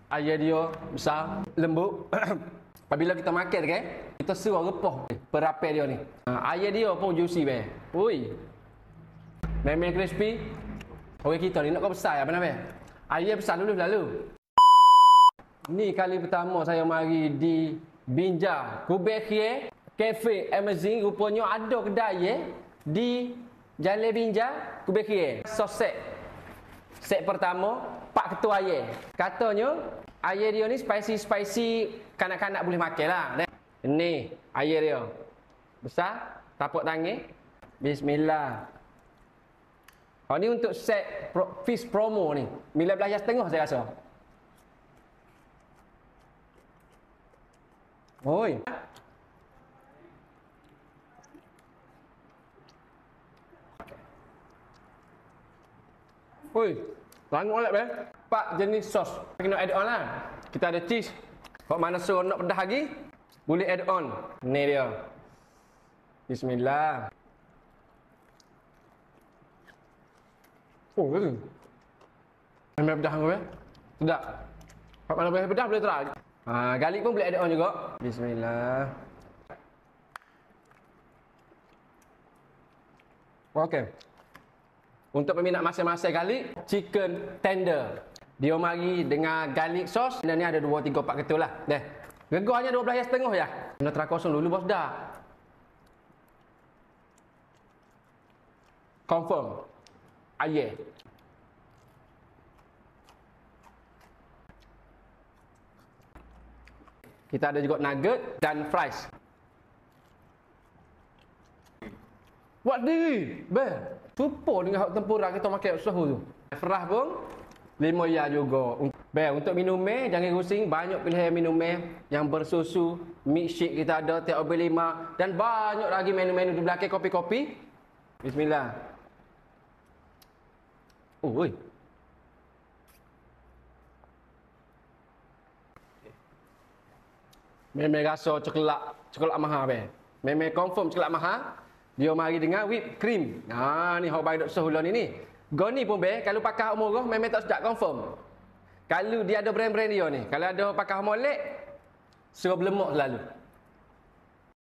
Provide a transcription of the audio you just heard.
Air dia besar, lembut. Apabila kita makan kan, kita suruh repah perapai dia ni. Air dia pun juicy be. Ui. Memang crispy. Orang kita ni nak kau besar apa nama? Air besar dulu lalu. Ni kali pertama saya mari di Binjai Kubekye Cafe Amazing. Rupanya ada kedai di Jalan Binjai Kubekye. Sosek. Set pertama, Pak Ketua air. Katanya air dia ni spicy kanak-kanak boleh makan lah. Ni air dia. Besar, tapak tangan. Bismillah. Oh, ni untuk set fish promo ni. RM19.5 saya rasa. Oi. Oi, langut lek be. 4 jenis sos. Kena add on lah. Kita ada cheese. Kalau mana suruh nak pedas lagi, boleh add on. Ni dia. Bismillah. Oh, betul. Memang pedas ke be? Sedap. Kalau mana boleh pedas boleh try. Garlic pun boleh add on juga. Bismillah. Okey. Untuk peminat masing-masing garlic, chicken tender. Dia mari dengan garlic sauce. Dan ni ada 2, 3, 4 ketul lah. Dah. Regahnya RM12.5 ya. Kena try kosong dulu bos dah. Confirm. Air. Kita ada juga nugget dan fries. Buat diri. Be. Super dengan hak tempura kita makan suhu tu. Fries pun RM5 juga. Be, untuk minum jangan rusing, banyak pilihan minum yang bersusu, milkshake kita ada, teh OB5 dan banyak lagi menu-menu di belakang kopi-kopi. Bismillah. Oh, oi. Memang rasa coklat mahal be. Memang confirm coklat mahal. Dia mari dengan whipped cream. Ni hok baik dok sehulah ni. Goni pun be, kalau pakai umur memang tak sedap confirm. Kalau dia ada brand-brand dia ni, kalau ada pakai molek suruh berlemak selalu.